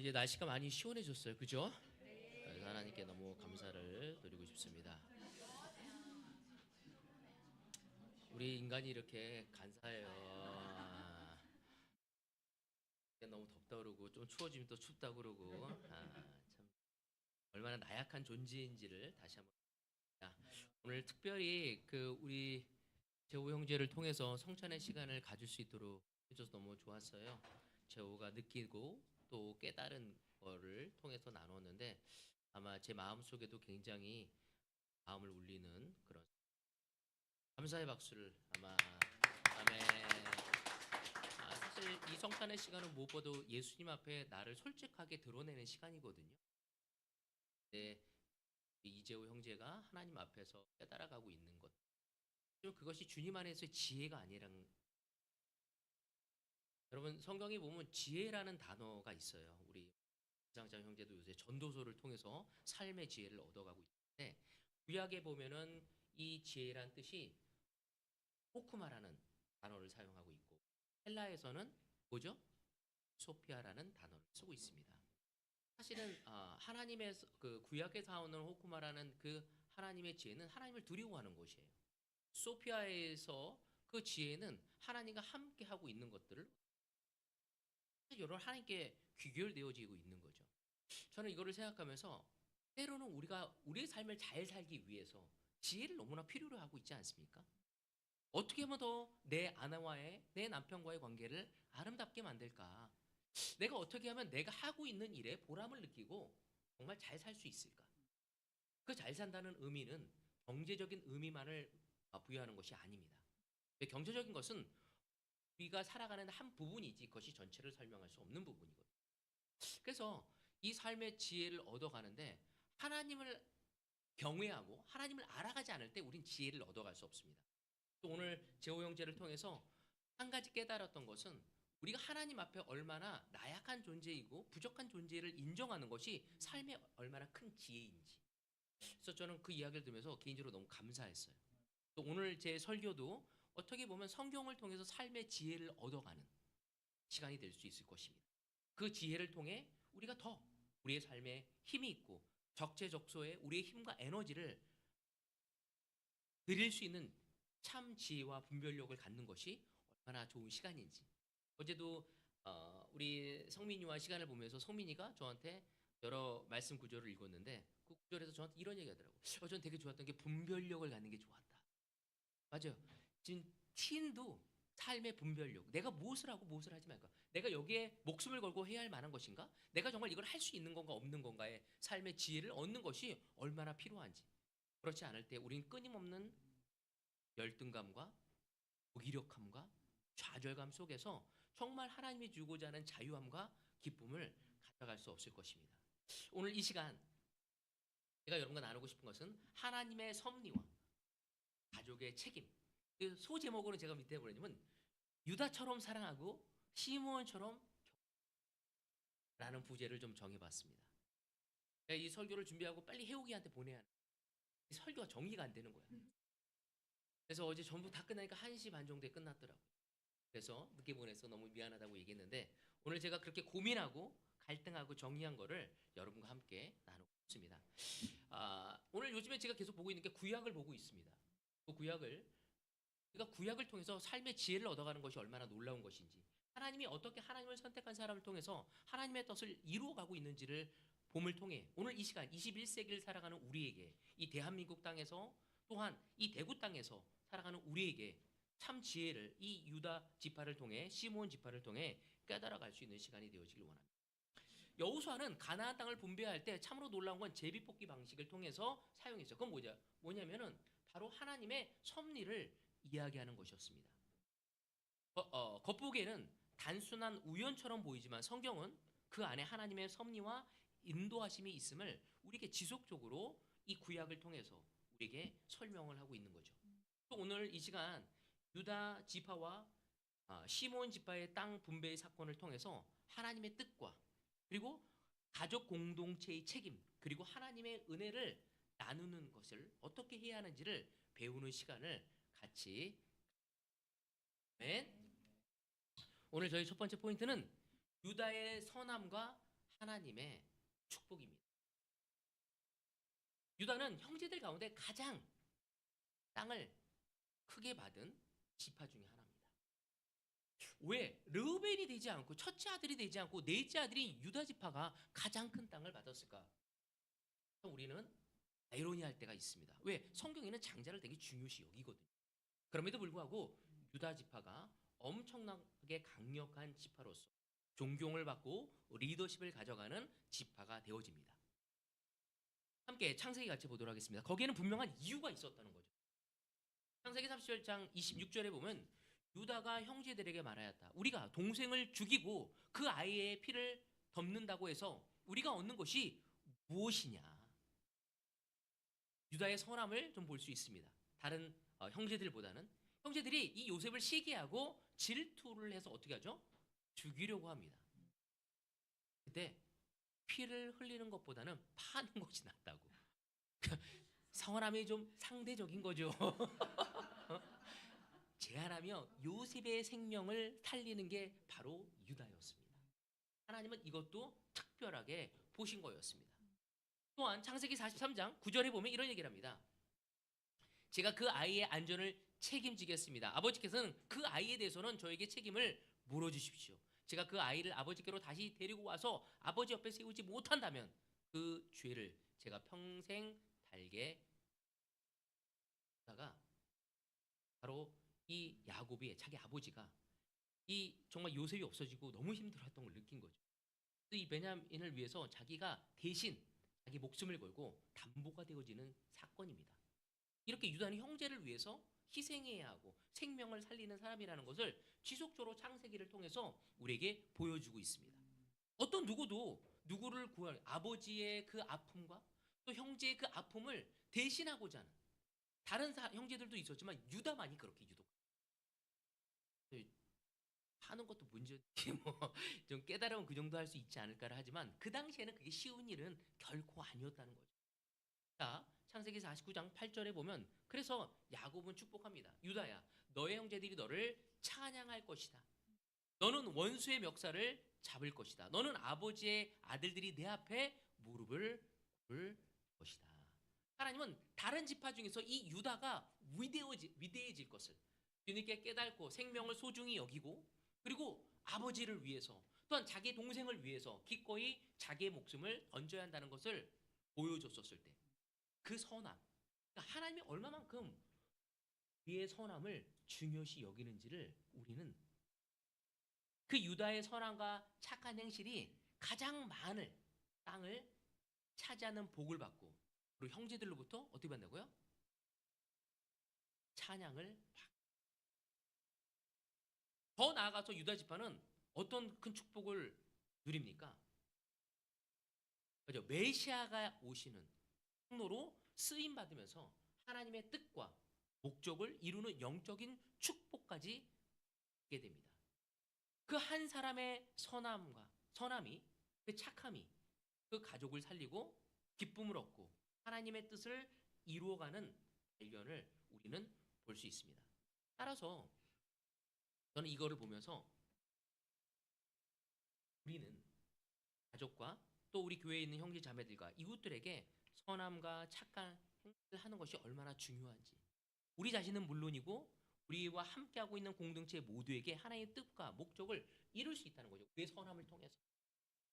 이제 날씨가 많이 시원해졌어요. 그죠? 그래서 하나님께 너무 감사를 드리고 싶습니다. 우리 인간이 이렇게 간사해요. 너무 덥다 그러고 좀 추워지면 또 춥다 그러고 참 얼마나 나약한 존재인지를 다시 한번 오늘 특별히 우리 재호 형제를 통해서 성찬의 시간을 가질 수 있도록 해줘서 너무 좋았어요. 재호가 느끼고 또 깨달은 거를 통해서 나눴는데 아마 제 마음 속에도 굉장히 마음을 울리는 그런 감사의 박수를 아마 아멘. 사실 이 성찬의 시간은 무엇보다도 예수님 앞에 나를 솔직하게 드러내는 시간이거든요. 근데 이재호 형제가 하나님 앞에서 깨달아가고 있는 것, 그것이 주님 안에서의 지혜가 아니란. 여러분 성경에 보면 지혜라는 단어가 있어요. 우리 장장 형제도 요새 전도서를 통해서 삶의 지혜를 얻어가고 있는데 구약에 보면은 이 지혜란 뜻이 호크마라는 단어를 사용하고 있고 헬라에서는 뭐죠? 소피아라는 단어를 쓰고 있습니다. 사실은 하나님의 그 구약에서 나오는 호크마라는 그 하나님의 지혜는 하나님을 두려워하는 것이에요. 소피아에서 그 지혜는 하나님과 함께 하고 있는 것들을 여러 하나님께 귀결되어지고 있는 거죠. 저는 이거를 생각하면서 때로는 우리가 우리의 삶을 잘 살기 위해서 지혜를 너무나 필요로 하고 있지 않습니까? 어떻게 하면 더 내 아내와의 내 남편과의 관계를 아름답게 만들까? 내가 어떻게 하면 내가 하고 있는 일에 보람을 느끼고 정말 잘 살 수 있을까? 그 잘 산다는 의미는 경제적인 의미만을 부여하는 것이 아닙니다. 경제적인 것은 우리가 살아가는 한 부분이지 그것이 전체를 설명할 수 없는 부분이거든요. 그래서 이 삶의 지혜를 얻어가는데 하나님을 경외하고 하나님을 알아가지 않을 때 우린 지혜를 얻어갈 수 없습니다. 또 오늘 제호 형제를 통해서 한 가지 깨달았던 것은 우리가 하나님 앞에 얼마나 나약한 존재이고 부족한 존재를 인정하는 것이 삶에 얼마나 큰 지혜인지. 그래서 저는 그 이야기를 들으면서 개인적으로 너무 감사했어요. 또 오늘 제 설교도 어떻게 보면 성경을 통해서 삶의 지혜를 얻어가는 시간이 될 수 있을 것입니다. 그 지혜를 통해 우리가 더 우리의 삶에 힘이 있고 적재적소에 우리의 힘과 에너지를 드릴 수 있는 참 지혜와 분별력을 갖는 것이 얼마나 좋은 시간인지. 어제도 우리 성민이와 시간을 보면서 성민이가 저한테 여러 말씀 구절을 읽었는데 그 구절에서 저한테 이런 얘기 하더라고요. 저는 되게 좋았던 게 분별력을 갖는 게 좋았다. 맞아요. 지금 티인도 삶의 분별력. 내가 무엇을 하고 무엇을 하지 말까? 내가 여기에 목숨을 걸고 해야 할 만한 것인가? 내가 정말 이걸 할 수 있는 건가 없는 건가의 삶의 지혜를 얻는 것이 얼마나 필요한지. 그렇지 않을 때 우린 끊임없는 열등감과 무기력함과 좌절감 속에서 정말 하나님이 주고자 하는 자유함과 기쁨을 가져갈 수 없을 것입니다. 오늘 이 시간 제가 여러분과 나누고 싶은 것은 하나님의 섭리와 가족의 책임. 그 소제목으로 제가 밑에 보내냐면 유다처럼 사랑하고 시므온처럼 라는 부제를 좀 정해봤습니다. 이 설교를 준비하고 빨리 해오기한테 보내야 하는 이 설교가 정리가 안 되는 거야. 그래서 어제 전부 다 끝나니까 1시 반 정도에 끝났더라고요. 그래서 늦게 보내서 너무 미안하다고 얘기했는데 오늘 제가 그렇게 고민하고 갈등하고 정리한 거를 여러분과 함께 나누고 싶습니다. 오늘 요즘에 제가 계속 보고 있는 게 구약을 보고 있습니다. 그 구약을 우리가 구약을 통해서 삶의 지혜를 얻어가는 것이 얼마나 놀라운 것인지 하나님이 어떻게 하나님을 선택한 사람을 통해서 하나님의 뜻을 이루어가고 있는지를 봄을 통해 오늘 이 시간 21세기를 살아가는 우리에게 이 대한민국 땅에서 또한 이 대구 땅에서 살아가는 우리에게 참 지혜를 이 유다 지파를 통해 시므온 지파를 통해 깨달아갈 수 있는 시간이 되어지길 원합니다. 여호수아는 가나안 땅을 분배할 때 참으로 놀라운 건 제비뽑기 방식을 통해서 사용했어요. 그건 뭐냐면은 바로 하나님의 섭리를 이야기하는 것이었습니다. 겉보기에는 단순한 우연처럼 보이지만 성경은 그 안에 하나님의 섭리와 인도하심이 있음을 우리에게 지속적으로 이 구약을 통해서 우리에게 설명을 하고 있는 거죠. 또 오늘 이 시간 유다 지파와 시몬 지파의 땅 분배의 사건을 통해서 하나님의 뜻과 그리고 가족 공동체의 책임 그리고 하나님의 은혜를 나누는 것을 어떻게 해야 하는지를 배우는 시간을 같이. 아멘. 오늘 저희 첫 번째 포인트는 유다의 선함과 하나님의 축복입니다. 유다는 형제들 가운데 가장 땅을 크게 받은 지파 중에 하나입니다. 왜 르우벤이 되지 않고 첫째 아들이 되지 않고 넷째 아들인 유다 지파가 가장 큰 땅을 받았을까? 우리는 아이러니할 때가 있습니다. 왜? 성경에는 장자를 되게 중요시 여기거든요. 그럼에도 불구하고 유다 지파가 엄청나게 강력한 지파로서 존경을 받고 리더십을 가져가는 지파가 되어집니다. 함께 창세기 같이 보도록 하겠습니다. 거기에는 분명한 이유가 있었다는 거죠. 창세기 37장 26절에 보면 유다가 형제들에게 말하였다. 우리가 동생을 죽이고 그 아이의 피를 덮는다고 해서 우리가 얻는 것이 무엇이냐. 유다의 선함을 좀 볼 수 있습니다. 다른 형제들보다는 형제들이 이 요셉을 시기하고 질투를 해서 어떻게 하죠? 죽이려고 합니다. 그때 피를 흘리는 것보다는 파는 것이 낫다고. 선함이 좀 상대적인 거죠. 제한하며 요셉의 생명을 살리는 게 바로 유다였습니다. 하나님은 이것도 특별하게 보신 거였습니다. 또한 창세기 43장 9절에 보면 이런 얘기를 합니다. 제가 그 아이의 안전을 책임지겠습니다. 아버지께서는 그 아이에 대해서는 저에게 책임을 물어주십시오. 제가 그 아이를 아버지께로 다시 데리고 와서 아버지 옆에 세우지 못한다면 그 죄를 제가 평생 달게 하다가 바로 이 야곱이 자기 아버지가 이 정말 요셉이 없어지고 너무 힘들었던 걸 느낀 거죠. 이 베냐민을 위해서 자기가 대신 자기 목숨을 걸고 담보가 되어지는 사건입니다. 이렇게 유다는 형제를 위해서 희생해야 하고 생명을 살리는 사람이라는 것을 지속적으로 창세기를 통해서 우리에게 보여주고 있습니다. 어떤 누구도 누구를 구할 아버지의 그 아픔과 또 형제의 그 아픔을 대신하고자 하는 다른 형제들도 있었지만 유다만이 그렇게 유독 하는 것도 문제지 뭐좀 깨달으면 그 정도 할 수 있지 않을까를 하지만 그 당시에는 그게 쉬운 일은 결코 아니었다는 거죠. 자, 창세기 49장 8절에 보면 그래서 야곱은 축복합니다. 유다야, 너의 형제들이 너를 찬양할 것이다. 너는 원수의 멱살을 잡을 것이다. 너는 아버지의 아들들이 내 앞에 무릎을 꿇을 것이다. 하나님은 다른 지파 중에서 이 유다가 위대해질 것을 뒤늦게 깨닫고 생명을 소중히 여기고 그리고 아버지를 위해서 또한 자기 동생을 위해서 기꺼이 자기의 목숨을 던져야 한다는 것을 보여줬었을 때 그 선함, 그러니까 하나님이 얼마만큼 우리의 선함을 중요시 여기는지를 우리는 그 유다의 선함과 착한 행실이 가장 많은 땅을 차지하는 복을 받고 그리고 형제들로부터 어떻게 받는다고요? 찬양을 더 나아가서 유다 지파는 어떤 큰 축복을 누립니까? 그죠? 메시아가 오시는 통로로 쓰임 받으면서 하나님의 뜻과 목적을 이루는 영적인 축복까지 받게 됩니다. 그 한 사람의 선함이 그 착함이 그 가족을 살리고 기쁨을 얻고 하나님의 뜻을 이루어가는 발견을 우리는 볼 수 있습니다. 따라서 저는 이거를 보면서 우리는 가족과 또 우리 교회에 있는 형제 자매들과 이웃들에게 선함과 착한 행동을 하는 것이 얼마나 중요한지 우리 자신은 물론이고 우리와 함께하고 있는 공동체 모두에게 하나님의 뜻과 목적을 이룰 수 있다는 거죠. 우리의 선함을 통해서.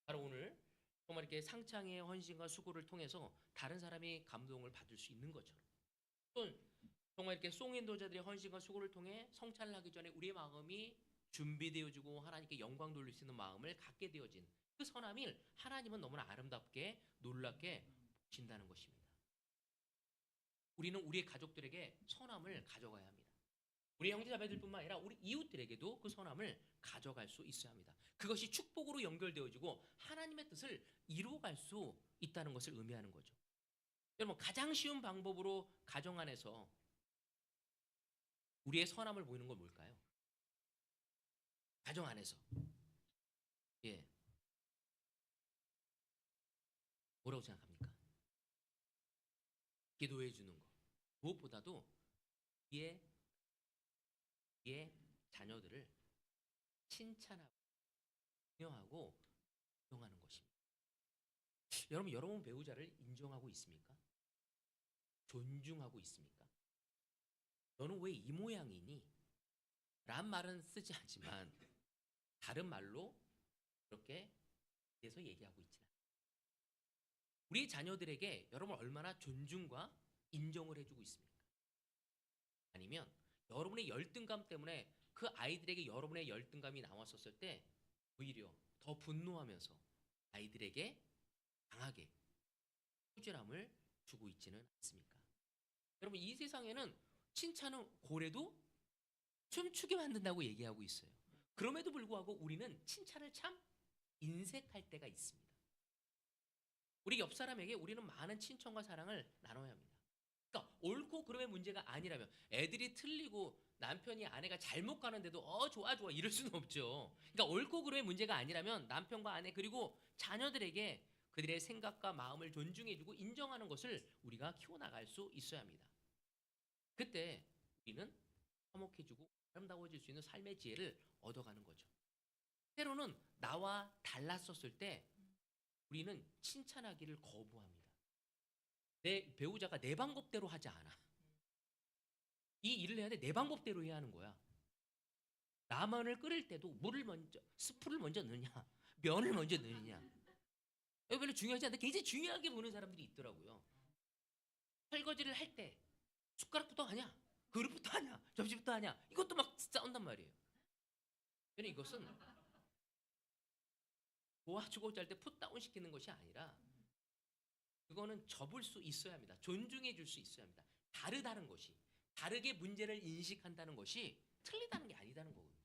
바로 오늘 정말 이렇게 상창의 헌신과 수고를 통해서 다른 사람이 감동을 받을 수 있는 것처럼 또 정말 이렇게 송인도자들의 헌신과 수고를 통해 성찬을 하기 전에 우리의 마음이 준비되어지고 하나님께 영광 돌릴 수 있는 마음을 갖게 되어진 그 선함을 하나님은 너무나 아름답게 놀랍게 보신다는 것입니다. 우리는 우리의 가족들에게 선함을 가져가야 합니다. 우리 형제자매들뿐만 아니라 우리 이웃들에게도 그 선함을 가져갈 수 있어야 합니다. 그것이 축복으로 연결되어지고 하나님의 뜻을 이루어갈 수 있다는 것을 의미하는 거죠. 여러분 가장 쉬운 방법으로 가정 안에서 우리의 선함을 보이는 건 뭘까요? 가정 안에서 예 뭐라고 생각합니까? 기도해 주는 것 무엇보다도 우리의 자녀들을 칭찬하고 격려하고 인정하는 것입니다. 여러분 배우자를 인정하고 있습니까? 존중하고 있습니까? 너는 왜 이 모양이니? 란 말은 쓰지 않지만 다른 말로 그렇게 대해서 얘기하고 있지는 않아요. 우리 자녀들에게 여러분 얼마나 존중과 인정을 해주고 있습니까? 아니면 여러분의 열등감 때문에 그 아이들에게 여러분의 열등감이 나왔었을 때 오히려 더 분노하면서 아이들에게 강하게 꾸준함을 주고 있지는 않습니까? 여러분 이 세상에는 칭찬은 고래도 춤추게 만든다고 얘기하고 있어요. 그럼에도 불구하고 우리는 칭찬을 참 인색할 때가 있습니다. 우리 옆 사람에게 우리는 많은 친청과 사랑을 나눠야 합니다. 그러니까 옳고 그름의 문제가 아니라면 애들이 틀리고 남편이 아내가 잘못 가는데도 좋아 좋아 이럴 수는 없죠. 그러니까 옳고 그름의 문제가 아니라면 남편과 아내 그리고 자녀들에게 그들의 생각과 마음을 존중해주고 인정하는 것을 우리가 키워나갈 수 있어야 합니다. 그때 우리는 화목해지고 아름다워질 수 있는 삶의 지혜를 얻어가는 거죠. 때로는 나와 달랐었을 때 우리는 칭찬하기를 거부합니다. 내 배우자가 내 방법대로 하지 않아. 이 일을 해야 돼. 내 방법대로 해야 하는 거야. 라면을 끓일 때도 물을 먼저, 스프를 먼저 넣느냐, 면을 먼저 넣느냐. 이거 별로 중요하지 않는데 굉장히 중요하게 보는 사람들이 있더라고요. 설거지를 할 때 숟가락부터 하냐, 그릇부터 하냐, 접시부터 하냐, 이것도 막 싸운단 말이에요. 그러니 이것은 도와주고자 할 때 풋다운 시키는 것이 아니라 그거는 접을 수 있어야 합니다. 존중해 줄 수 있어야 합니다. 다르다는 것이, 다르게 문제를 인식한다는 것이 틀리다는 게 아니다는 거거든요.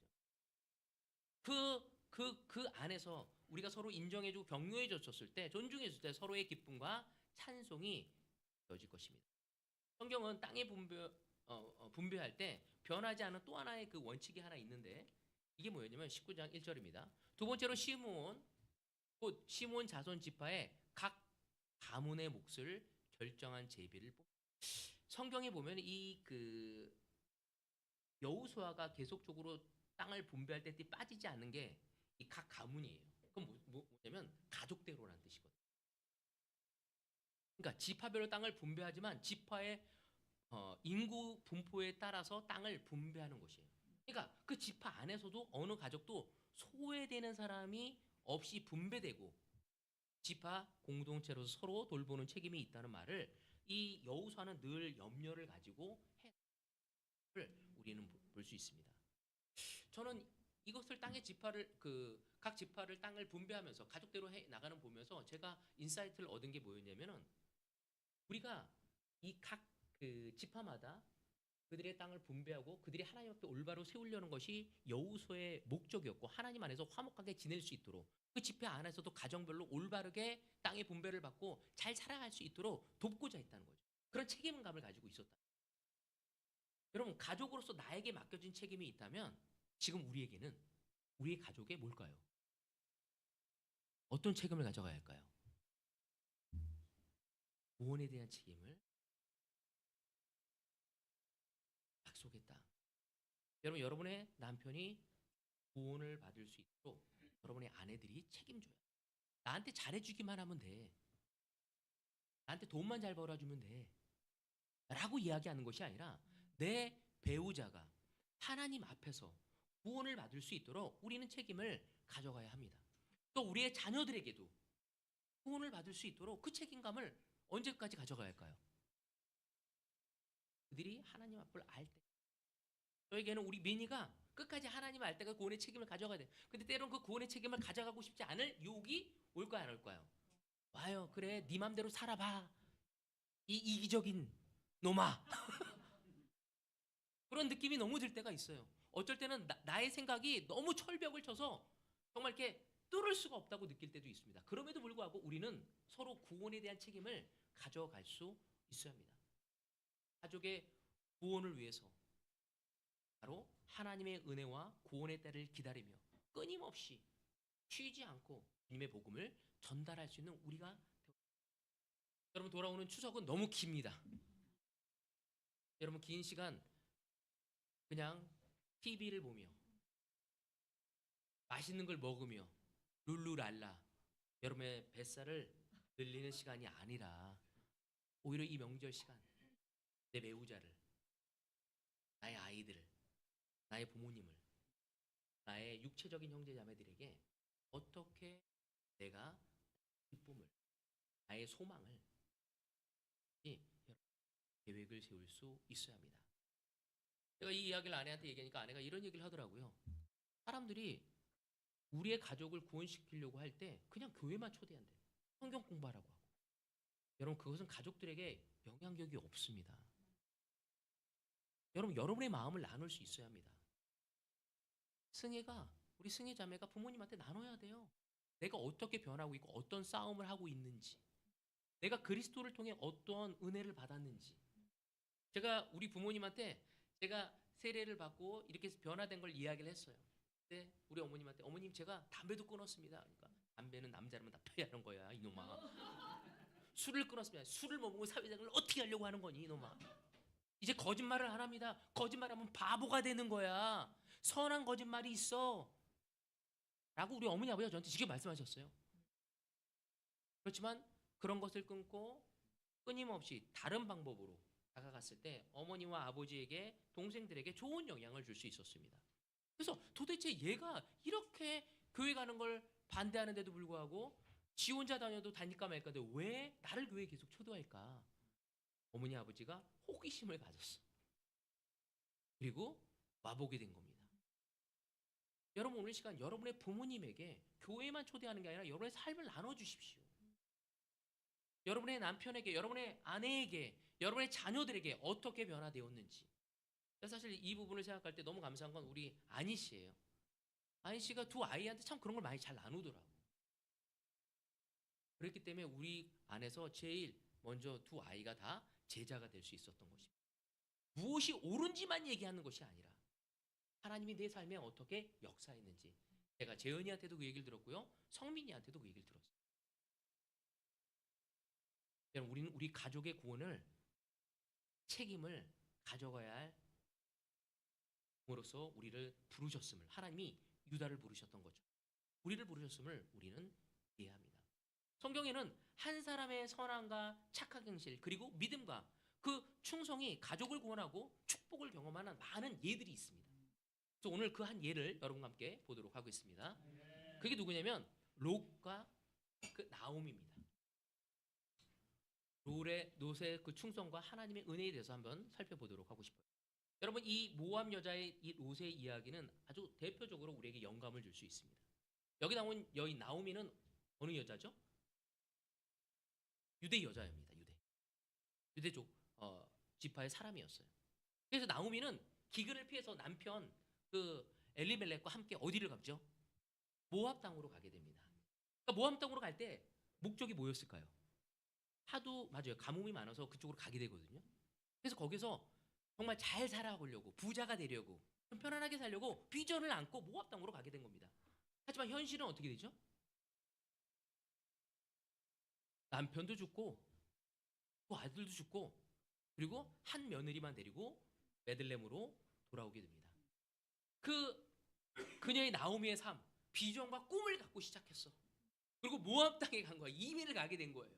그 안에서 우리가 서로 인정해주고 격려해줬을 때, 존중해줄 때 서로의 기쁨과 찬송이 되어질 것입니다. 성경은 땅에 분배할 때 변하지 않은 또 하나의 그 원칙이 하나 있는데 이게 뭐였냐면 19장 1절입니다. 두 번째로 시므온, 곧 시므온 자손 지파의 각 가문의 몫을 결정한 제비를 성경에 보면 이 그 여호수아가 계속적으로 땅을 분배할 때 빠지지 않는 게 이 각 가문이에요. 그럼 뭐냐면 가족대로라는 뜻이거든요. 그러니까 지파별로 땅을 분배하지만 지파의 인구 분포에 따라서 땅을 분배하는 것이에요. 그러니까 그 지파 안에서도 어느 가족도 소외되는 사람이 없이 분배되고 지파 공동체로서 서로 돌보는 책임이 있다는 말을 이 여호수아는 늘 염려를 가지고 해를 우리는 볼 수 있습니다. 저는 이것을 땅의 지파를 각 지파를 땅을 분배하면서 가족대로 해 나가는 보면서 제가 인사이트를 얻은 게 뭐였냐면은 우리가 이 각 그 지파마다 그들의 땅을 분배하고 그들이 하나님 앞에 올바로 세우려는 것이 여호수아의 목적이었고 하나님 안에서 화목하게 지낼 수 있도록 그 집회 안에서도 가정별로 올바르게 땅의 분배를 받고 잘 살아갈 수 있도록 돕고자 했다는 거죠. 그런 책임감을 가지고 있었다. 여러분 가족으로서 나에게 맡겨진 책임이 있다면 지금 우리에게는 우리의 가족에 뭘까요? 어떤 책임을 가져가야 할까요? 구원에 대한 책임을 약속했다. 여러분 여러분의 남편이 구원을 받을 수 있도록 여러분의 아내들이 책임져요. 나한테 잘해주기만 하면 돼. 나한테 돈만 잘 벌어주면 돼. 라고 이야기하는 것이 아니라 내 배우자가 하나님 앞에서 구원을 받을 수 있도록 우리는 책임을 가져가야 합니다. 또 우리의 자녀들에게도 구원을 받을 수 있도록 그 책임감을 언제까지 가져가야 할까요? 그들이 하나님 앞을 알 때. 저에게는 우리 미니가 끝까지 하나님 알 때가 구원의 책임을 가져가야 돼. 근데 때론 그 구원의 책임을 가져가고 싶지 않을 유혹이 올까요, 안 올까요? 와요, 그래, 네 맘대로 살아봐. 이 이기적인 놈아. 그런 느낌이 너무 들 때가 있어요. 어쩔 때는 나의 생각이 너무 철벽을 쳐서 정말 이렇게 뚫을 수가 없다고 느낄 때도 있습니다. 그럼에도 불구하고 우리는 서로 구원에 대한 책임을 가져갈 수 있어야 합니다. 가족의 구원을 위해서 바로 하나님의 은혜와 구원의 때를 기다리며 끊임없이 쉬지 않고 주님의 복음을 전달할 수 있는 우리가 여러분 돌아오는 추석은 너무 깁니다. 여러분 긴 시간 그냥 TV를 보며 맛있는 걸 먹으며 룰루랄라 여러분의 뱃살을 늘리는 시간이 아니라 오히려 이 명절 시간 내 배우자를, 나의 아이들을, 나의 부모님을, 나의 육체적인 형제 자매들에게 어떻게 내가 기쁨을, 나의 소망을 이 계획을 세울 수 있어야 합니다. 제가 이 이야기를 아내한테 얘기하니까 아내가 이런 얘기를 하더라고요. 사람들이 우리의 가족을 구원시키려고 할 때 그냥 교회만 초대한대. 성경 공부하라고 하고. 여러분 그것은 가족들에게 영향력이 없습니다. 여러분 여러분의 마음을 나눌 수 있어야 합니다. 승혜가 우리 승혜 자매가 부모님한테 나눠야 돼요. 내가 어떻게 변하고 있고 어떤 싸움을 하고 있는지, 내가 그리스도를 통해 어떤 은혜를 받았는지. 제가 우리 부모님한테 제가 세례를 받고 이렇게 변화된 걸 이야기를 했어요. 근데 우리 어머님한테 어머님 제가 담배도 끊었습니다. 그러니까 담배는 남자라면 다 펴야 하는 거야 이놈아. 술을 끊었습니다. 술을 못 먹고 사회생활을 어떻게 하려고 하는 거니 이놈아. 이제 거짓말을 안 합니다. 거짓말하면 바보가 되는 거야. 선한 거짓말이 있어. 라고 우리 어머니 아버지가 저한테 직접 말씀하셨어요. 그렇지만 그런 것을 끊고 끊임없이 다른 방법으로 다가갔을 때 어머니와 아버지에게 동생들에게 좋은 영향을 줄 수 있었습니다. 그래서 도대체 얘가 이렇게 교회 가는 걸 반대하는데도 불구하고 지 혼자 다녀도 다닐까 말까 하는데 왜 나를 교회에 계속 초대할까? 어머니 아버지가 호기심을 가졌어. 그리고 와보게 된 겁니다. 여러분 오늘 시간 여러분의 부모님에게 교회만 초대하는 게 아니라 여러분의 삶을 나눠주십시오. 여러분의 남편에게, 여러분의 아내에게, 여러분의 자녀들에게 어떻게 변화되었는지. 사실 이 부분을 생각할 때 너무 감사한 건 우리 아니 씨예요. 아니 씨가 두 아이한테 참 그런 걸 많이 잘 나누더라고. 그렇기 때문에 우리 안에서 제일 먼저 두 아이가 다 제자가 될 수 있었던 것입니다. 무엇이 옳은지만 얘기하는 것이 아니라 하나님이 내 삶에 어떻게 역사했는지. 제가 재은이한테도 그 얘기를 들었고요. 성민이한테도 그 얘기를 들었어요. 우리는 우리 가족의 구원을 책임을 가져가야 할 으로서 우리를 부르셨음을, 하나님이 유다를 부르셨던 거죠. 우리를 부르셨음을 우리는 이해합니다. 성경에는 한 사람의 선함과 착한 행실 그리고 믿음과 그 충성이 가족을 구원하고 축복을 경험하는 많은 예들이 있습니다. 그래서 오늘 그 한 예를 여러분과 함께 보도록 하겠습니다. 그게 누구냐면 롯과 그 나옴입니다. 롯의 그 충성과 하나님의 은혜에 대해서 한번 살펴보도록 하고 싶어요. 여러분 이 모압 여자의 이 롯의 이야기는 아주 대표적으로 우리에게 영감을 줄 수 있습니다. 여기 나온 여인 나오미는 어느 여자죠? 유대 여자입니다. 유대족 지파의 사람이었어요. 그래서 나오미는 기근을 피해서 남편 그 엘리멜렉과 함께 어디를 가죠? 모압 땅으로 가게 됩니다. 그러니까 모압 땅으로 갈 때 목적이 뭐였을까요? 하도 맞아요. 가뭄이 많아서 그쪽으로 가게 되거든요. 그래서 거기서 정말 잘 살아보려고 부자가 되려고 좀 편안하게 살려고 비전을 안고 모압 땅으로 가게 된 겁니다. 하지만 현실은 어떻게 되죠? 남편도 죽고 또 아들도 죽고 그리고 한 며느리만 데리고 베들레헴으로 돌아오게 됩니다. 그 그녀의 나오미의 삶, 비전과 꿈을 갖고 시작했어. 그리고 모압 땅에 간 거야. 이민을 가게 된 거예요.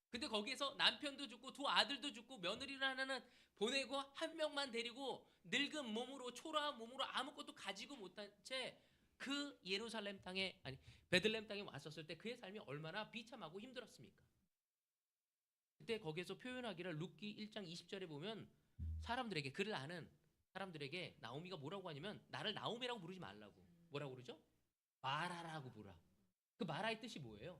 근데 거기에서 남편도 죽고 두 아들도 죽고 며느리를 하나는 보내고 한 명만 데리고 늙은 몸으로 초라한 몸으로 아무것도 가지고 못한 채 그 예루살렘 땅에 아니 베들레헴 땅에 왔었을 때 그의 삶이 얼마나 비참하고 힘들었습니까? 그때 거기에서 표현하기를 룻기 1장 20절에 보면 사람들에게 그를 아는 사람들에게 나오미가 뭐라고 하냐면 나를 나오미라고 부르지 말라고 뭐라고 그러죠? 마라라고 부르라. 그 마라의 뜻이 뭐예요?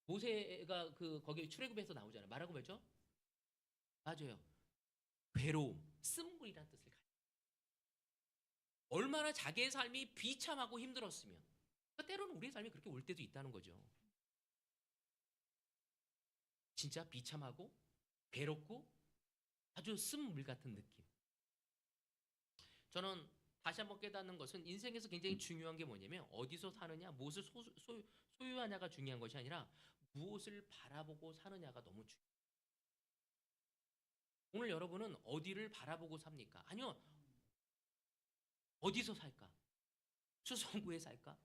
모세가 그 거기 출애굽에서 나오잖아요. 마라고 뭐죠? 맞아요. 괴로움, 쓴물이라는 뜻을 가지고 얼마나 자기의 삶이 비참하고 힘들었으면 그러니까 때로는 우리의 삶이 그렇게 올 때도 있다는 거죠. 진짜 비참하고 괴롭고 아주 쓴물 같은 느낌. 저는 다시 한번 깨닫는 것은 인생에서 굉장히 중요한 게 뭐냐면 어디서 사느냐, 무엇을 소유하냐가 중요한 것이 아니라 무엇을 바라보고 사느냐가 너무 중요해요. 오늘 여러분은 어디를 바라보고 삽니까? 아니요. 어디서 살까? 수성구에 살까?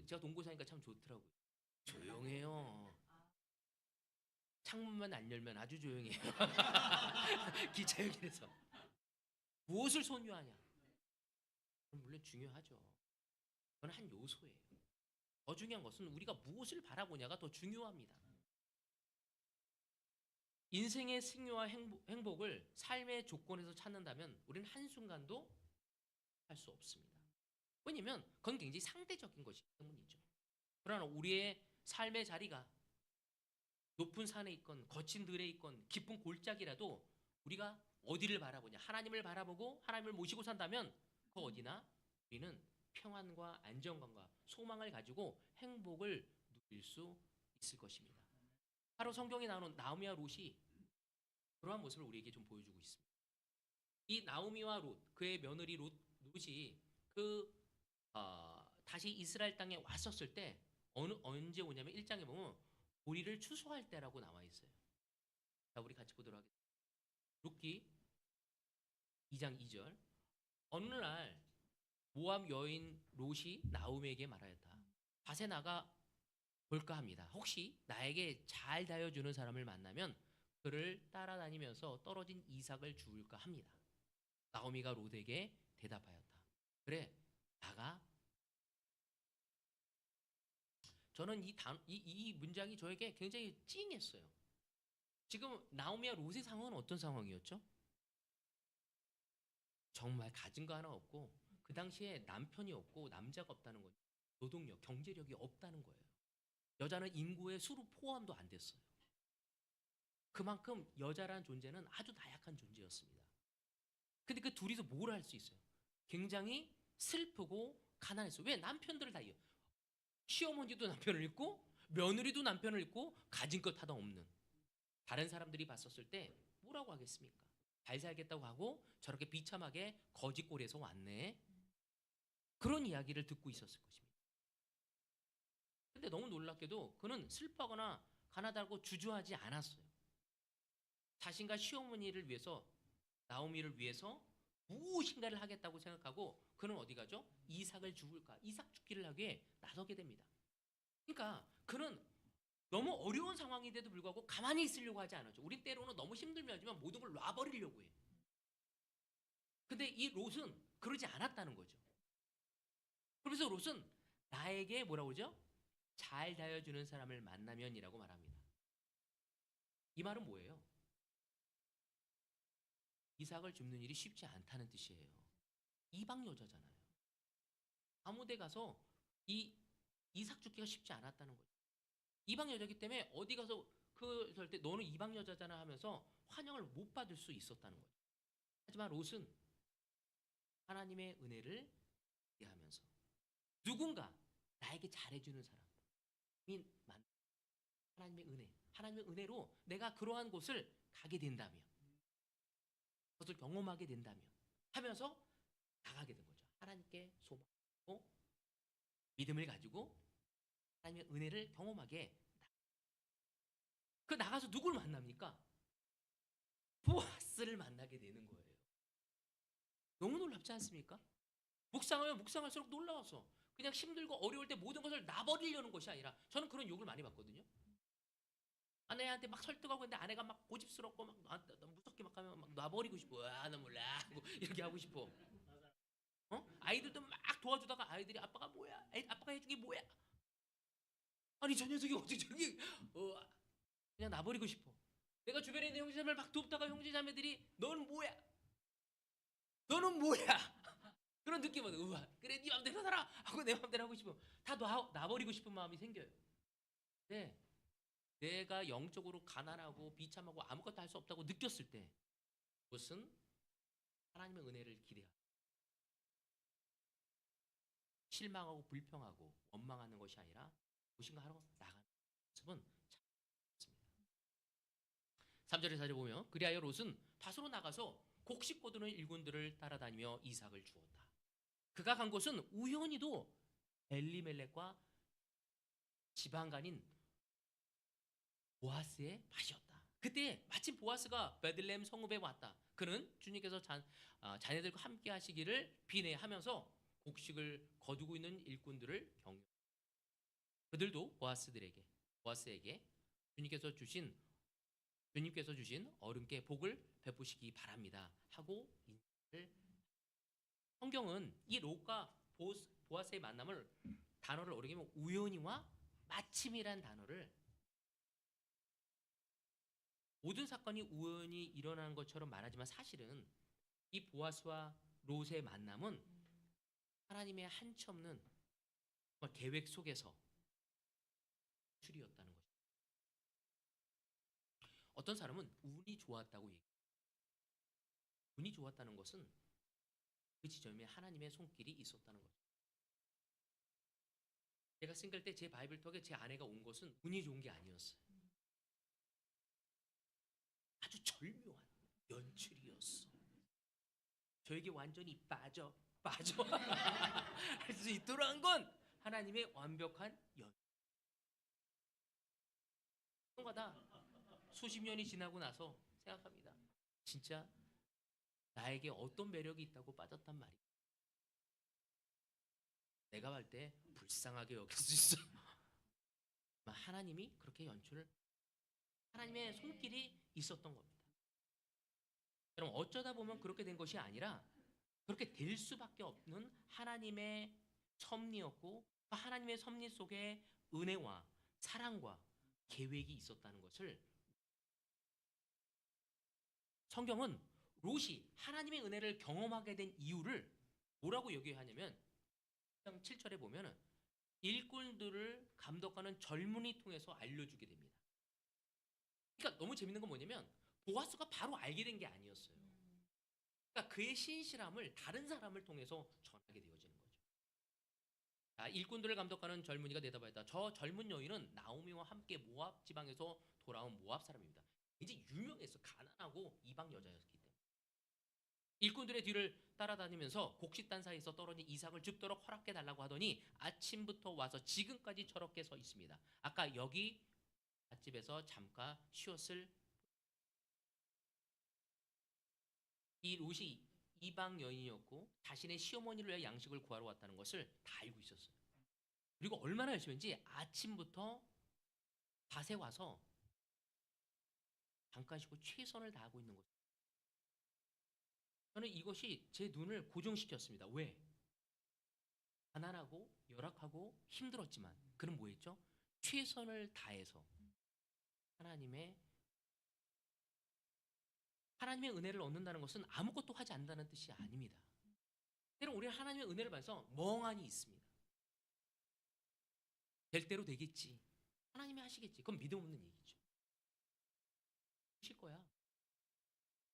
제가 동구에 사니까 참 좋더라고요. 조용해요. 창문만 안 열면 아주 조용해요. 기차역에서 무엇을 손유하냐? 물론 중요하죠. 그건 한 요소예요. 더 중요한 것은 우리가 무엇을 바라보냐가 더 중요합니다. 인생의 승리와 행복을 삶의 조건에서 찾는다면 우리는 한순간도 할 수 없습니다. 왜냐면 그건 굉장히 상대적인 것이기 때문이죠. 그러나 우리의 삶의 자리가 높은 산에 있건 거친 들에 있건 깊은 골짜기라도 우리가 어디를 바라보냐? 하나님을 바라보고 하나님을 모시고 산다면 그 어디나 우리는 평안과 안정감과 소망을 가지고 행복을 누릴 수 있을 것입니다. 바로 성경에 나오는 나오미와 롯이 그러한 모습을 우리에게 좀 보여주고 있습니다. 이 나오미와 롯, 그의 며느리 롯이 다시 이스라엘 땅에 왔었을 때 언제 오냐면 1장에 보면 보리를 추수할 때라고 나와 있어요. 자, 우리 같이 보도록 하겠습니다. 룻기 2장 2절. 어느 날 모압 여인 롯이 나오미에게 말하였다. 밭에 나가 볼까 합니다. 혹시 나에게 잘 다여주는 사람을 만나면 그를 따라다니면서 떨어진 이삭을 주울까 합니다. 나오미가 롯에게 대답하였다. 그래, 나가. 저는 이 문장이 저에게 굉장히 찡했어요. 지금 나오미와 롯의 상황은 어떤 상황이었죠? 정말 가진 거 하나 없고 그 당시에 남편이 없고 남자가 없다는 건 노동력, 경제력이 없다는 거예요. 여자는 인구의 수로 포함도 안 됐어요. 그만큼 여자라는 존재는 아주 나약한 존재였습니다. 근데 그 둘이서 뭘 할 수 있어요? 굉장히 슬프고 가난했어요. 왜? 남편들을 다 이어. 시어머니도 남편을 잃고 며느리도 남편을 잃고 가진 것 하나 없는. 다른 사람들이 봤었을 때 뭐라고 하겠습니까? 잘 살겠다고 하고 저렇게 비참하게 거지꼴에서 왔네. 그런 이야기를 듣고 있었을 것입니다. 근데 너무 놀랍게도 그는 슬퍼하거나 가난하다고 주저하지 않았어요. 자신과 시어머니를 위해서 나오미를 위해서 무엇인가를 하겠다고 생각하고 그는 어디 가죠? 이삭을 죽을까? 이삭 죽기를 하기에 나서게 됩니다. 그러니까 그는 너무 어려운 상황인데도 불구하고 가만히 있으려고 하지 않았죠. 우리 때로는 너무 힘들면 하지만 모든 걸 놔버리려고 해요. 근데 이 롯은 그러지 않았다는 거죠. 그래서 롯은 나에게 뭐라고 그러죠? 잘 다여주는 사람을 만나면이라고 말합니다. 이 말은 뭐예요? 이삭을 줍는 일이 쉽지 않다는 뜻이에요. 이방 여자잖아요. 아무 데 가서 이 이삭 죽기가 쉽지 않았다는 거죠. 이방 여자기 때문에 어디 가서 그럴 때 너는 이방 여자잖아 하면서 환영을 못 받을 수 있었다는 거죠. 하지만 롯은 하나님의 은혜를 기대하면서 누군가 나에게 잘해주는 사람이 하나님의 은혜, 하나님의 은혜로 내가 그러한 곳을 가게 된다면 그것을 경험하게 된다면 하면서 나가게 된 거죠. 하나님께 소망하고 믿음을 가지고 하나님의 은혜를 경험하게 그 나가서 누굴 만납니까? 보아스를 만나게 되는 거예요. 너무 놀랍지 않습니까? 묵상하면 묵상할수록 놀라워서 그냥 힘들고 어려울 때 모든 것을 놔버리려는 것이 아니라 저는 그런 욕을 많이 받거든요. 아내한테 막 설득하고 있는데 아내가 막 고집스럽고 막 나한테 무섭게 막 하면 막 놔버리고 싶어. 나 몰라 하고 이렇게 하고 싶어. 아이들도 막 도와주다가 아이들이 아빠가 뭐야? 아빠가 해준 게 뭐야? 아니 저 녀석이 어떻게 저기 그냥 놔버리고 싶어. 내가 주변에 있는 형제자매를 막 돕다가 형제자매들이 너는 뭐야? 너는 뭐야? 그런 느낌은 우와 그래 네 맘대로 살아 하고 내 맘대로 하고 싶어. 다 놔버리고 싶은 마음이 생겨요. 네, 내가 영적으로 가난하고 비참하고 아무것도 할 수 없다고 느꼈을 때 그것은 하나님의 은혜를 기대하고 실망하고 불평하고 원망하는 것이 아니라 무엇인가 하러 나가는 모습은 참 좋습니다. 3절에 4절 보면 그리하여 롯은 다소로 나가서 곡식 거두는 일꾼들을 따라다니며 이삭을 주었다. 그가 간 곳은 우연히도 엘리멜렉과 지방간인 보아스의 밭이었다. 그때 마침 보아스가 베들레헴 성읍에 왔다. 그는 주님께서 자녀들과 함께 하시기를 비내하면서 곡식을 거두고 있는 일꾼들을 격려. 그들도 보아스에게 주님께서 주신 어른께 복을 베푸시기 바랍니다 하고 인사를. 성경은 이 롯과 보아스의 만남을 단어를 어르기면 우연히와 마침이란 단어를, 모든 사건이 우연히 일어나는 것처럼 말하지만 사실은 이 보아스와 롯의 만남은 하나님의 한치 없는 정말 계획 속에서 출이었다는 것입니다. 어떤 사람은 운이 좋았다고 얘기해요. 운이 좋았다는 것은 그 지점에 하나님의 손길이 있었다는 거죠. 제가 싱글 때 제 바이블톡에 제 아내가 온 것은 운이 좋은 게 아니었어요. 아주 절묘한 연출이었어. 저에게 완전히 빠져 할 수 있도록 한 건 하나님의 완벽한 그런 거다. 수십 년이 지나고 나서 생각합니다. 진짜 나에게 어떤 매력이 있다고 빠졌단 말이야. 내가 볼 때 불쌍하게 여길 수 있어. 하나님이 그렇게 하나님의 손길이 있었던 겁니다. 여러분, 어쩌다 보면 그렇게 된 것이 아니라 그렇게 될 수밖에 없는 하나님의 섭리였고, 하나님의 섭리 속에 은혜와 사랑과 계획이 있었다는 것을, 성경은 롯이 하나님의 은혜를 경험하게 된 이유를 뭐라고 얘기하냐면 7절에 보면 일꾼들을 감독하는 젊은이 통해서 알려주게 됩니다. 그러니까 너무 재밌는 건 뭐냐면 보아스가 바로 알게 된 게 아니었어요. 그러니까 그의 신실함을 다른 사람을 통해서 전하게 되어지는 거죠. 자, 일꾼들을 감독하는 젊은이가 대답하였다. 저 젊은 여인은 나오미와 함께 모압 지방에서 돌아온 모압 사람입니다. 이제 유명했어. 가난하고 이방 여자였기 때문에. 일꾼들의 뒤를 따라다니면서 곡식단 사이에서 떨어진 이삭을 줍도록 허락해 달라고 하더니 아침부터 와서 지금까지 저렇게 서 있습니다. 아까 여기 밭집에서 잠깐 쉬었을. 이 롯이 이방 여인이었고 자신의 시어머니를 위해 양식을 구하러 왔다는 것을 다 알고 있었어요. 그리고 얼마나 열심인지 아침부터 밭에 와서 잠깐 쉬고 최선을 다하고 있는 거죠. 저는 이것이 제 눈을 고정시켰습니다. 왜? 가난하고 열악하고 힘들었지만 그는 뭐 했죠? 최선을 다해서 하나님의 은혜를 얻는다는 것은 아무것도 하지 않는다는 뜻이 아닙니다. 때론 우리는 하나님의 은혜를 받아서 멍하니 있습니다. 될 대로 되겠지. 하나님이 하시겠지. 그건 믿음 없는 얘기죠. 하실 거야.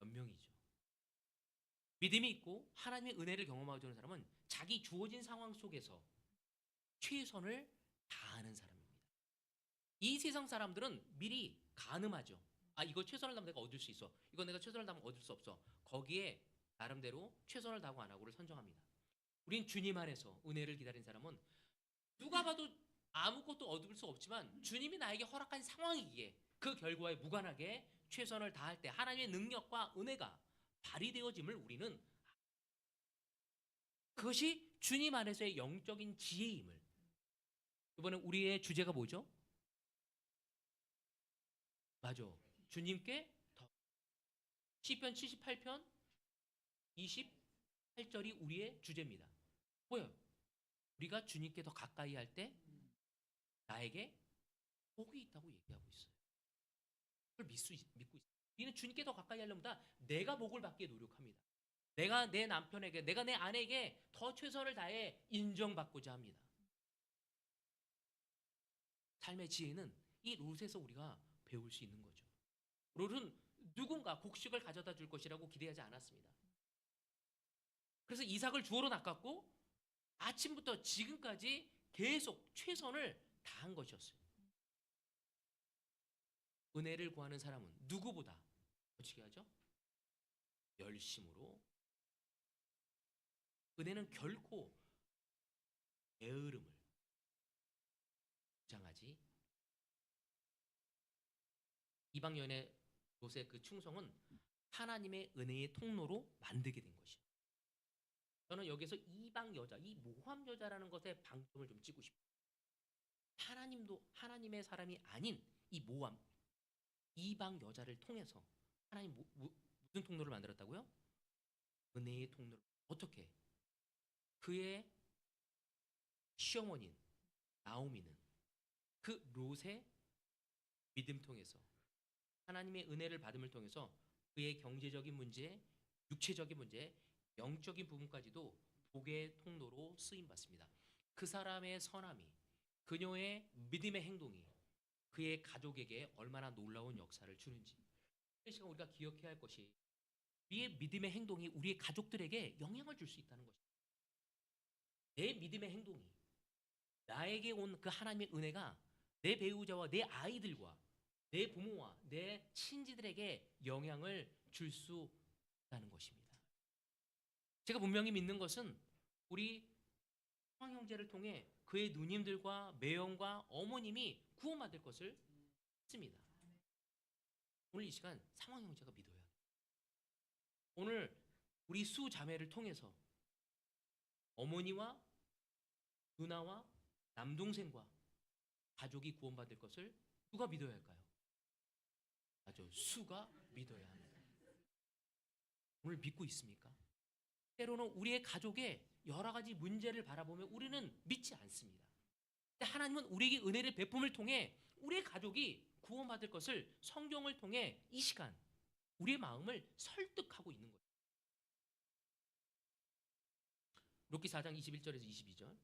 변명이죠. 믿음이 있고 하나님의 은혜를 경험하고 있는 사람은 자기 주어진 상황 속에서 최선을 다하는 사람입니다. 이 세상 사람들은 미리 가늠하죠. 아, 이거 최선을 다하면 내가 얻을 수 있어. 이거 내가 최선을 다하면 얻을 수 없어. 거기에 나름대로 최선을 다하고 안 하고를 선정합니다. 우린 주님 안에서 은혜를 기다린 사람은 누가 봐도 아무것도 얻을 수 없지만 주님이 나에게 허락한 상황이기에 그 결과에 무관하게 최선을 다할 때 하나님의 능력과 은혜가 발휘되어짐을 우리는, 그것이 주님 안에서의 영적인 지혜임을. 이번에 우리의 주제가 뭐죠? 맞아. 주님께 더. 시편 78편 28절이 우리의 주제입니다. 뭐예요? 우리가 주님께 더 가까이 할 때 나에게 복이 있다고 얘기하고 있어요. 그걸 믿고 있어요. 우리는 주님께 더 가까이 하려면 내가 복을 받기에 노력합니다. 내가 내 남편에게, 내가 내 아내에게 더 최선을 다해 인정받고자 합니다. 삶의 지혜는 이 롯에서 우리가 배울 수 있는 거죠. 롯은 누군가 곡식을 가져다 줄 것이라고 기대하지 않았습니다. 그래서 이삭을 주어로 낚았고 아침부터 지금까지 계속 최선을 다한 것이었어요. 은혜를 구하는 사람은 누구보다 어떻게 하죠? 열심으로. 은혜는 결코 게으름을 주장하지. 이방 연의 롯의 그 충성은 하나님의 은혜의 통로로 만들게 된 것이에요. 저는 여기서 이방 여자, 이 모함 여자라는 것에 방점을 좀 찍고 싶어요. 하나님도 하나님의 사람이 아닌 이 모함, 이방 여자를 통해서 하나님 무슨 통로를 만들었다고요? 은혜의 통로를. 어떻게? 그의 시어머니인 나오미는 그 롯의 믿음 통해서 하나님의 은혜를 받음을 통해서 그의 경제적인 문제, 육체적인 문제, 영적인 부분까지도 복의 통로로 쓰임 받습니다. 그 사람의 선함이, 그녀의 믿음의 행동이 그의 가족에게 얼마나 놀라운 역사를 주는지, 이 시간 우리가 기억해야 할 것이 우리의 믿음의 행동이 우리의 가족들에게 영향을 줄 수 있다는 것입니다. 내 믿음의 행동이 나에게 온 그 하나님의 은혜가 내 배우자와 내 아이들과 내 부모와 내 친지들에게 영향을 줄 수 있다는 것입니다. 제가 분명히 믿는 것은 우리 상황 형제를 통해 그의 누님들과 매형과 어머님이 구원받을 것을 믿습니다. 오늘 이 시간 상황 형제가 믿어야 돼요. 오늘 우리 수 자매를 통해서 어머니와 누나와 남동생과 가족이 구원받을 것을 누가 믿어야 할까요? 맞아, 수가 믿어야 합니다. 오늘 믿고 있습니까? 때로는 우리의 가족의 여러 가지 문제를 바라보면 우리는 믿지 않습니다. 근데 하나님은 우리에게 은혜를 베품을 통해 우리의 가족이 구원받을 것을 성경을 통해 이 시간 우리의 마음을 설득하고 있는 거예요. 룻기 4장 21절에서 22절.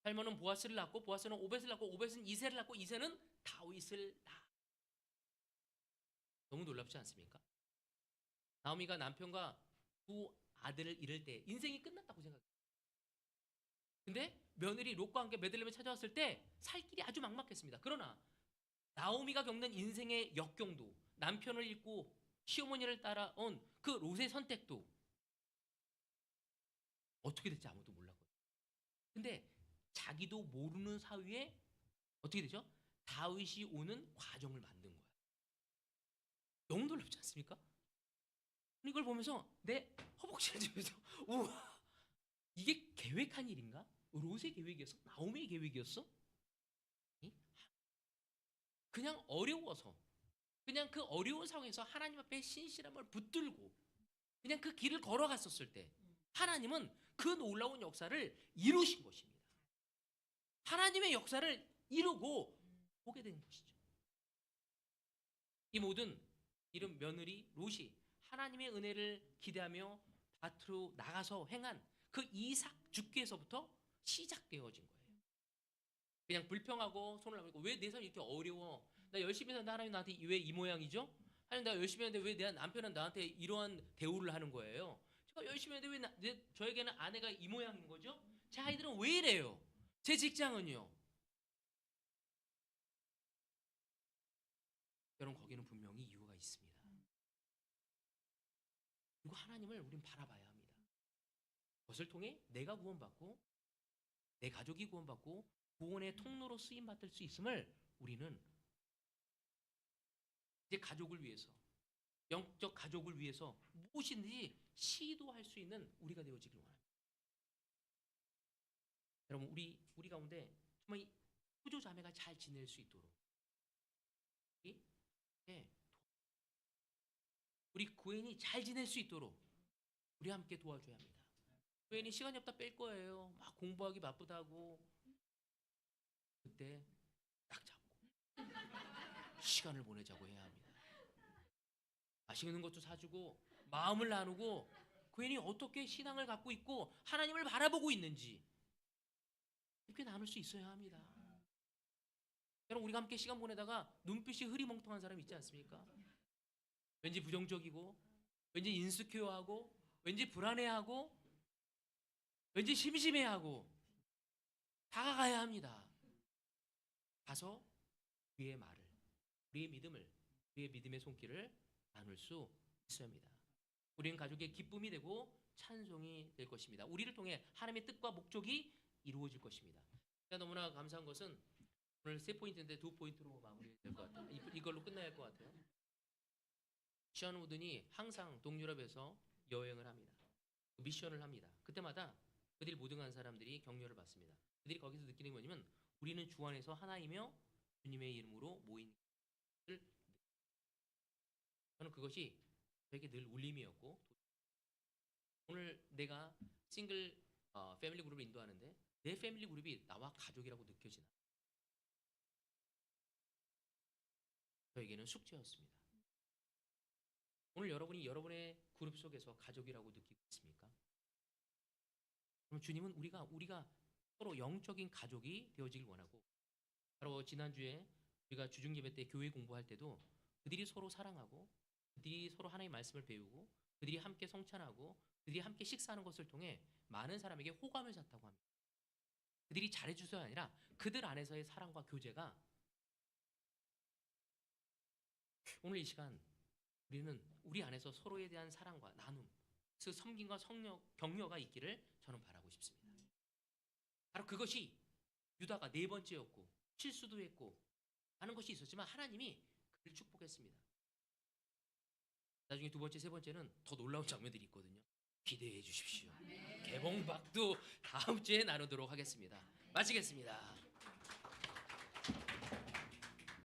살몬은 보아스를 낳고 보아스는 오벳을 낳고 오벳은 이새를 낳고 이새는 다윗을 낳아. 너무 놀랍지 않습니까? 나오미가 남편과 두 아들을 잃을 때 인생이 끝났다고 생각해요. 근데 며느리 롯과 함께 베들레헴에 찾아왔을 때 살 길이 아주 막막했습니다. 그러나 나오미가 겪는 인생의 역경도, 남편을 잃고 시어머니를 따라온 그 롯의 선택도 어떻게 될지 아무도 몰랐거든요. 근데 자기도 모르는 사이에 어떻게 되죠? 다윗이 오는 과정을 만든 거예요. 너무 놀랍지 않습니까? 이걸 보면서 내 허벅지를 쥐면서 우와, 이게 계획한 일인가? 롯의 계획이었어? 나오미의 계획이었어? 그냥 어려워서, 그냥 그 어려운 상황에서 하나님 앞에 신실함을 붙들고 그냥 그 길을 걸어갔었을 때 하나님은 그 놀라운 역사를 이루신 것입니다. 하나님의 역사를 이루고 보게 된 것이죠. 이 모든 이런 며느리 롯이 하나님의 은혜를 기대하며 밭으로 나가서 행한 그 이삭 죽기에서부터 시작되어진 거예요. 그냥 불평하고 손을 나고 왜 내 삶이 이렇게 어려워? 나 열심히 했는데 하나님 나한테 왜 이 모양이죠? 하나님 내가 열심히 했는데 왜 내 남편은 나한테 이러한 대우를 하는 거예요? 제가 열심히 했는데 왜 저에게는 아내가 이 모양인 거죠? 제 아이들은 왜 이래요? 제 직장은요? 여러분 거기는 분명히 이유가 있습니다. 그리고 하나님을 우린 바라봐야 합니다. 그것을 통해 내가 구원받고 내 가족이 구원받고 구원의 통로로 쓰임 받을 수 있음을 우리는 이제 가족을 위해서, 영적 가족을 위해서 무엇이든지 시도할 수 있는 우리가 되어지길 원합니다. 여러분 우리 가운데 정말 후조 자매가 잘 지낼 수 있도록 우리 구엔이 잘 지낼 수 있도록 우리 함께 도와줘야 합니다. 구엔이 시간이 없다 뺄 거예요. 막 공부하기 바쁘다고 그때 딱 잡고 시간을 보내자고 해야 합니다. 맛있는 것도 사주고 마음을 나누고 구엔이 어떻게 신앙을 갖고 있고 하나님을 바라보고 있는지 이렇게 나눌 수 있어야 합니다. 여러분 우리가 함께 시간 보내다가 눈빛이 흐리멍텅한 사람 있지 않습니까? 왠지 부정적이고 왠지 인스큐어하고 왠지 불안해하고 왠지 심심해하고 다가가야 합니다. 가서 우리의 말을, 우리의 믿음을, 우리의 믿음의 손길을 나눌 수 있어야 합니다. 우리는 가족의 기쁨이 되고 찬송이 될 것입니다. 우리를 통해 하나님의 뜻과 목적이 이루어질 것입니다. 제가 너무나 감사한 것은 오늘 3포인트인데 2포인트로 마무리될 것 같아요. 이걸로 끝나야 할 것 같아요. 션 우든이 항상 동유럽에서 여행을 합니다. 미션을 합니다. 그때마다 그들이 모든 간 사람들이 격려를 받습니다. 그들이 거기서 느끼는 게 뭐냐면 우리는 주 안에서 하나이며 주님의 이름으로 모인 것을 저는 그것이 저에게 늘 울림이었고 오늘 내가 싱글 패밀리 그룹을 인도하는데 내 패밀리 그룹이 나와 가족이라고 느껴지나 저에게는 숙제였습니다. 오늘 여러분이 여러분의 그룹 속에서 가족이라고 느끼고 있습니까? 그럼 주님은 우리가 서로 영적인 가족이 되어지길 원하고 바로 지난주에 우리가 주중 예배 때 교회 공부할 때도 그들이 서로 사랑하고 그들이 서로 하나님의 말씀을 배우고 그들이 함께 성찬하고 그들이 함께 식사하는 것을 통해 많은 사람에게 호감을 샀다고 합니다. 그들이 잘해주서가 아니라 그들 안에서의 사랑과 교제가 오늘 이 시간 우리는 우리 안에서 서로에 대한 사랑과 나눔, 그 섬김과 격려가 있기를 저는 바라고 싶습니다. 바로 그것이 유다가 네 번째였고 실수도 했고 하는 것이 있었지만 하나님이 그를 축복했습니다. 나중에 두 번째, 세 번째는 더 놀라운 장면들이 있거든요. 기대해 주십시오. 개봉박도 다음 주에 나누도록 하겠습니다. 마치겠습니다.